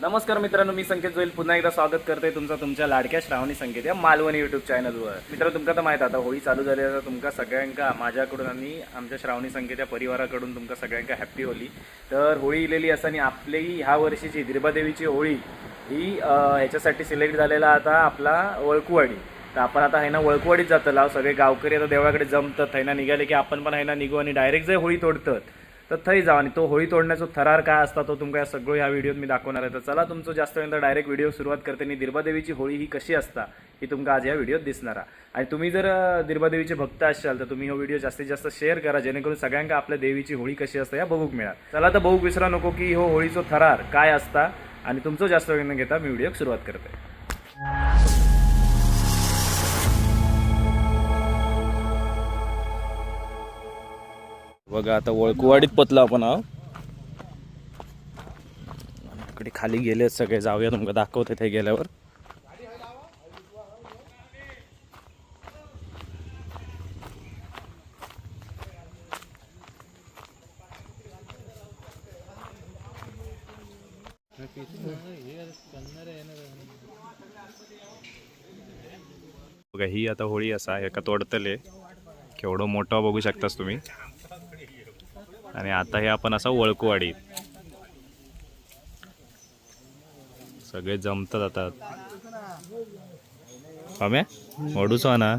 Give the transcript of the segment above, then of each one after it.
नमस्कार मित्रांनो, मी संकेत जोईल पुन्हा एकदा स्वागत करते तुमचं तुमच्या लाडक्या श्रावणी संकेत या मालवणी यूट्यूब चॅनलवर. मित्र, तुमका तर माहित आता होळी चालू झाली आहे. तुमका सगळ्यांका माझ्याकडून आणि आमच्या श्रावणी संकेत या परिवाराकडून तुमका सगळ्यांका हॅप्पी होली. तर होळी इलेली असताना आपली ह्या वर्षीची दिरबादेवीची होळी ही ह्याच्यासाठी सिलेक्ट झालेला आता आपला वळकुवाडी. तर आपण आता आहे ना वळकुवाडीत जातला. सगळे गावकरी आता देवळाकडे जमतात, थैना निघाले की आपण पण आहे ना निघू आणि डायरेक्ट जे होळी तोडतात तर थंय जाऊ. आणि तो होळी तोडण्याचा थरार काय असता तो तुमका सगळं ह्या व्हिडिओत मी दाखवणार आहे. तर चला तुमचं जास्त वेळ डायरेक्ट व्हिडिओ सुरुवात करते. आणि दिरबादेवीची होळी ही कशी असता ही तुमका आज या व्हिडिओत दिसणार आहे. आणि तुम्ही जर दिरबादेवीचे भक्त असाल तर तुम्ही हा व्हिडिओ जास्तीत जास्त शेअर करा, जेणेकरून सगळ्यांका आपल्या देवीची होळी कशी असते या बघूक मिळाल. चला तर बघूक विसरा नको की हो होळीचा थरार काय असता. आणि तुमचं जास्त वेळ न घेता मी व्हिडिओ सुरुवात करते. बघा आता वळकुवाडीत पोचलो आपण. इकडे खाली गेले सगळे, जाऊया तुमका दाखवते ते गेल्यावर. बघा ही आता होळी असा एका तोडतले केवढं मोठं बघू शकतास तुम्ही. आणि आता हे आपण असा वळकुवाडी सगळे जमतात आता. आम्ही ओढूच ना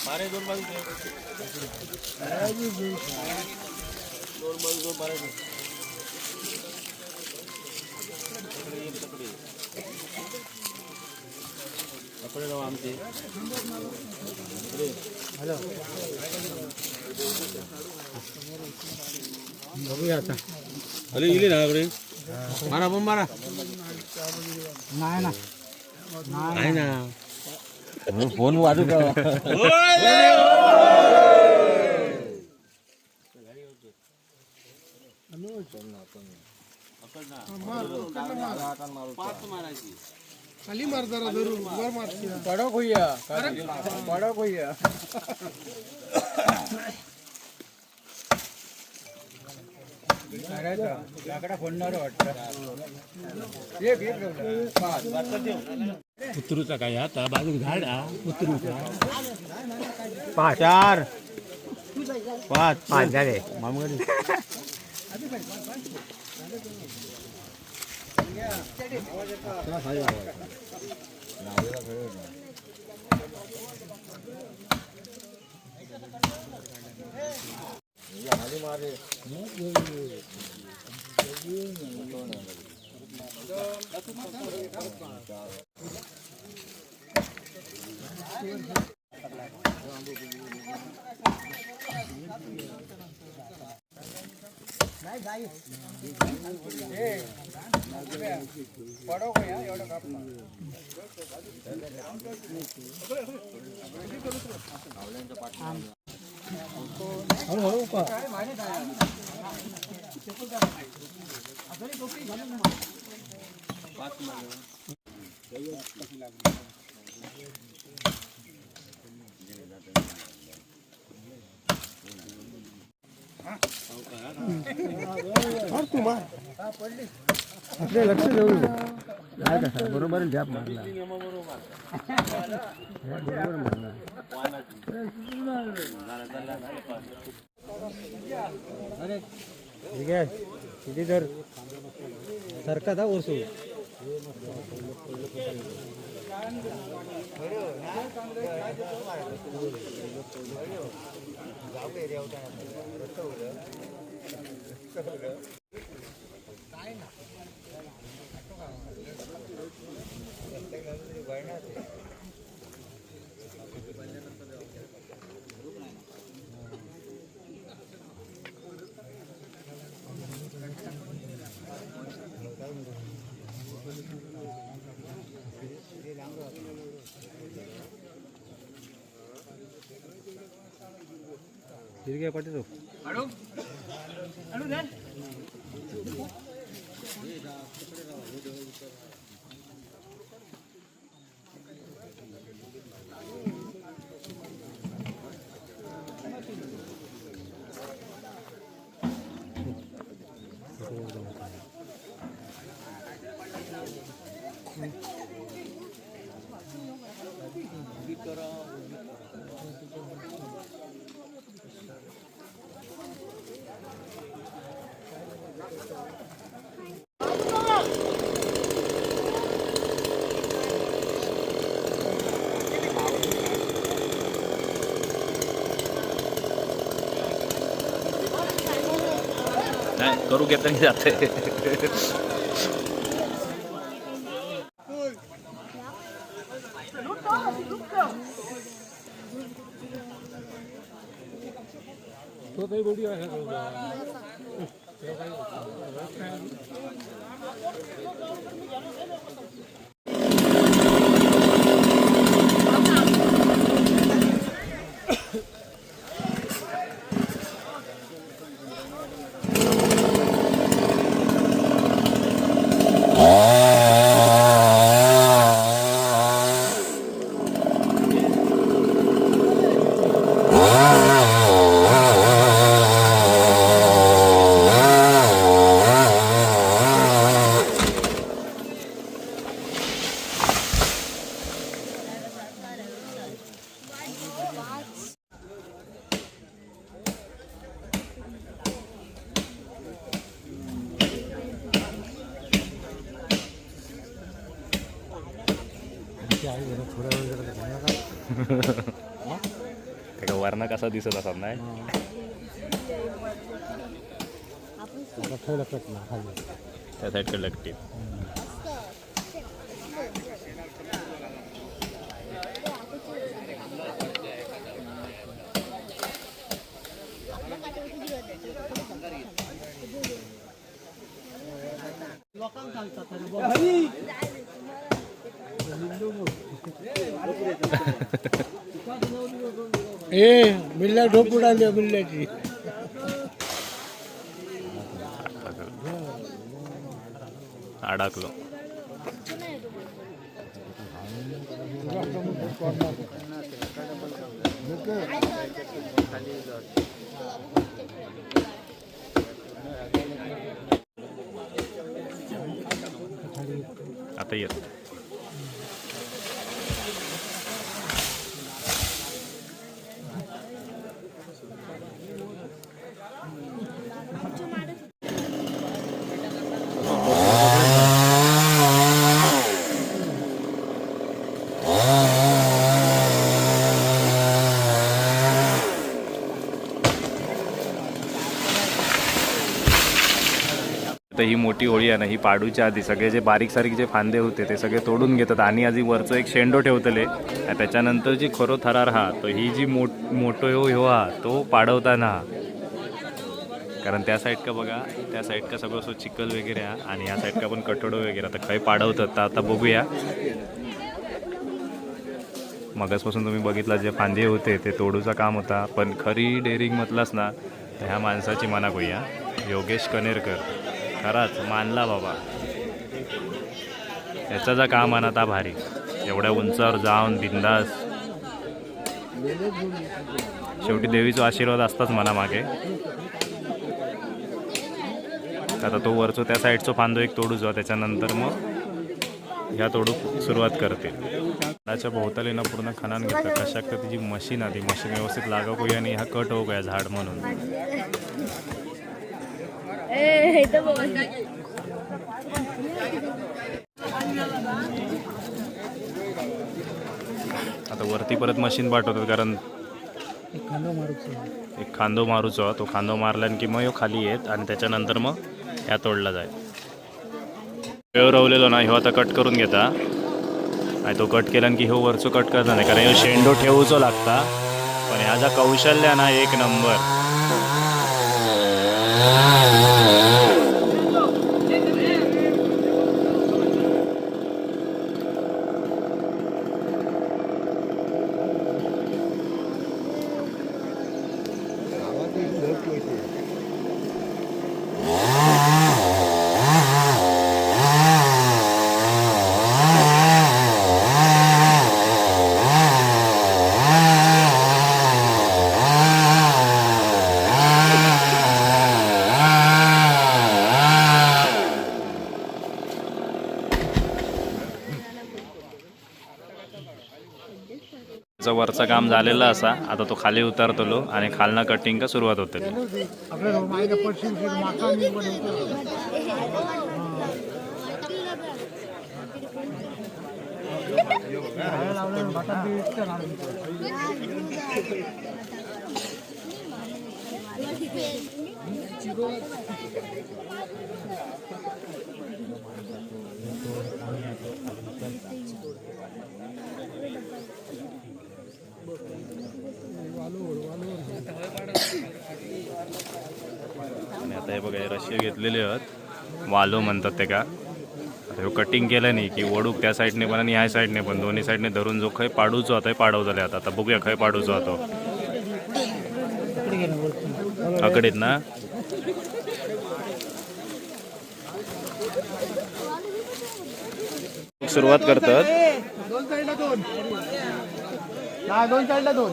मारे दोन बाजू कपडे जाऊ आमचे. हॅलो बघूया आता. अरे इले ना आपले मारा बम मारा. नाही ना नाही ना फोन वाजू का. खाली मार जरा धरून वर मारते. कडक होईया कडक होईया. पुत्रूचा काय आता बाजू झाड पुत्रूचा 5 4 5 झाले मामगडी. आपले लक्ष देऊ बरोबर झॅप मारला. बरोबर मारला. ठीक आहे किती तर सरका था ओसू. हिरगे पाटील नाही करू घेता जाते. तो काही बोडी आहे त्याचा वर्ण कसा दिसत असत नाही. त्या साईडकडे लागते. मिल्ल्या ढोप उडाली मिल्ल्याची अडकलो. आता येत ही मोठी होळी आहे ना, ही पाडूच्या आधी सगळे जे बारीक सारीक जे फांदे होते ते सगळे तोडून घेतात आणि आधी वरचं एक शेंडो ठेवतले. त्याच्यानंतर जी खरो थरार हा तो ही जी मोठो ह्यो हा तो पाडवताना, कारण त्या साईड का बघा, त्या साईड का सगळं असं चिखल वगैरे आहे आणि या साईड का पण कठोडो वगैरे. आता काही पाडवतात तर आता बघूया. मगासपासून तुम्ही बघितला जे फांदे होते ते तोडूचा काम होता, पण खरी डेअरिंग म्हटलास ना तर ह्या माणसाची माना कोया योगेश कनेरकर. खराच मानला बाबा, याचा जा काम आहे ना ता भारी. एवढ्या उंचावर जाऊन बिंदास. शेवटी देवीचा आशीर्वाद असताच मना मागे. आता तो वरचो त्या साईडचो फांदो एक तोडू जा, त्याच्यानंतर मग ह्या तोडू सुरुवात करते. झाडाच्या भोवताली ना पूर्ण खणान घेतलं. कशा तिची मशीन आली, मशीन व्यवस्थित लागा कोया आणि ह्या कट हो गया झाड म्हणून. आता वरती परत मशीन पाठवतात, कारण एक खांदो मारूचो. तो खांदो मारल्यान की मग ह्यो खाली येत आणि त्याच्यानंतर मग ह्या तोडला जाय. वेळ रवलेलो ना ह्यो आता कट करून घेता आणि तो कट केल्यान की ह्यो वरचो कट करता नाही, कारण ह्यो शेंडो ठेवूचो लागता. पण ह्याचा कौशल्य ना एक नंबर. त्याचं वरचं काम झालेलं असा आता तो खाली उतरतलो आणि खालना कटिंग का सुरुवात होते. आणि आता हे बघा हे रशी घेतलेले आहेत वालो म्हणतात ते का. आता कटिंग केलं नाही की ओढूक त्या साईडने पण आणि ह्या साईडने पण दोन्ही साईडने धरून जो खय पाडूचो आता पाडवतले आता बघूया खय पाडूचो आता आकडेत ना. सुरुवात करतात दोन साईडला दोन.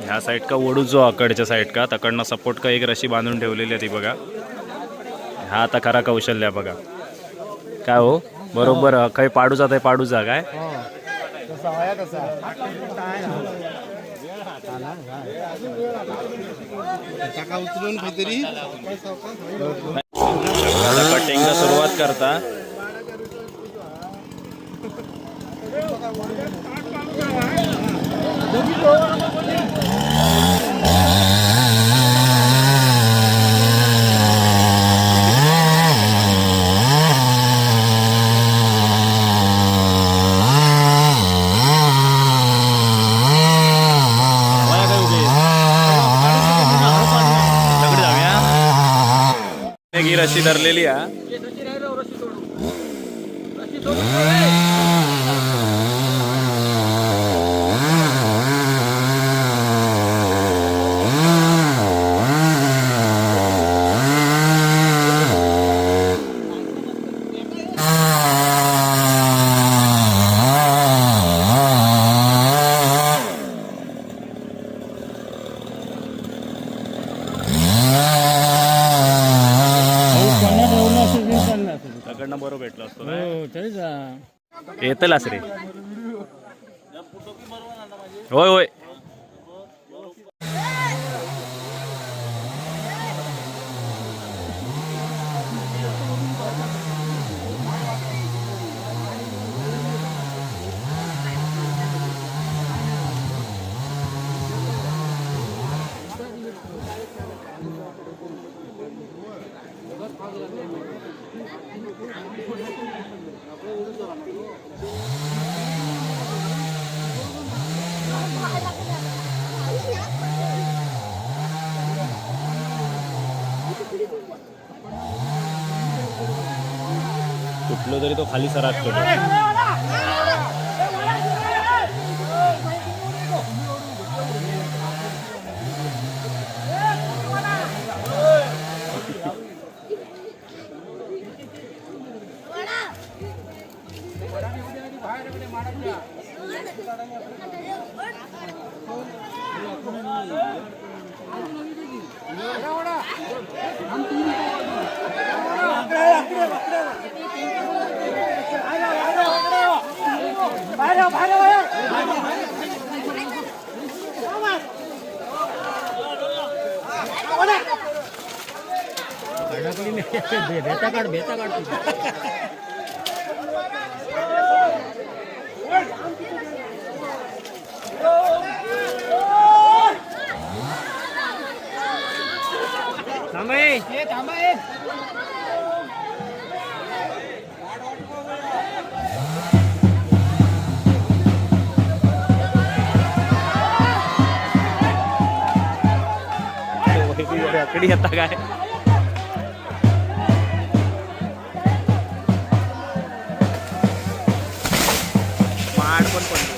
ह्या साईड का ओढूचो आकडच्या साईड का तकडनं सपोर्ट का एक रशी बांधून ठेवलेली आहे ती बघा. हा आता खरा कौशल्य बघा काय हो बरोबर काही पाडूचा ते पाडूचा काय उचलून काहीतरी कटिंगला सुरुवात करता. ही रशी धरलेली आहे. तकडनं बरोबर भेटलो असतो येतलास रे. होय होय तुटलो तरी तो खाली सरकतो. बेता काढ बेता काढ. आकडी आता काय माड पण पडतो.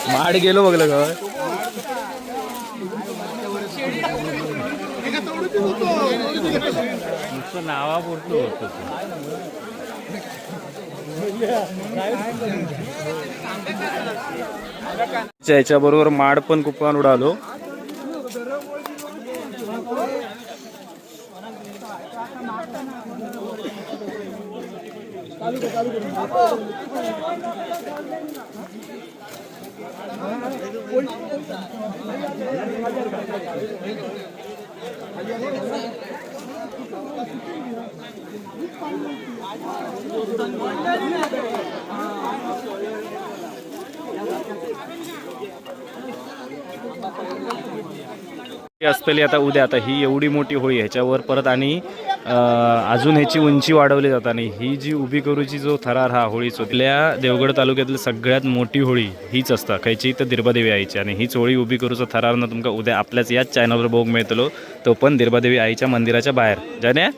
माड गेलो बघलं गाव. नुसतं नावापुरतं होतं याच्याबरोबर माड पण कुपन उडालो. असतली आता उद्या. आता ही एवढी मोठी होळी, ह्याच्यावर परत आणि अजून ह्याची उंची वाढवली जाताना ही जी उभी करूची जो थरार हा होळीच आपल्या देवगड तालुक्यातली सगळ्यात मोठी होळी हीच असता खायची तर दिरबादेवी आईची. आणि हीच होळी उभी करूचा थरार ना तुमका उद्या आपल्याच याच चॅनलवर बघूक मिळतलो, तो पण दिरबादेवी आईच्या मंदिराच्या बाहेर. जाणे